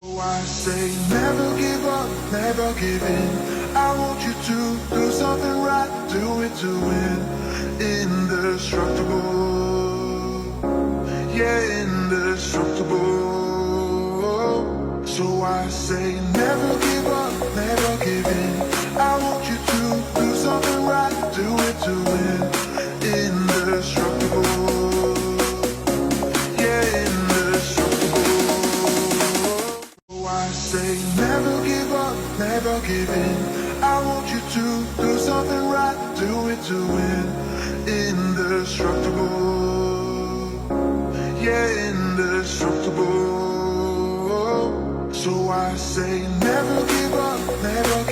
I say never give up, never give in. I want you to do something right, do it to win. Indestructible, yeah, indestructible. So I say never give up, never give in. I want you to do something right, do it to win. Indestructible, yeah, indestructible. I say never give up, never give in. I want you to do something right, do it to win. Indestructible, yeah, indestructible. So I say never give up, never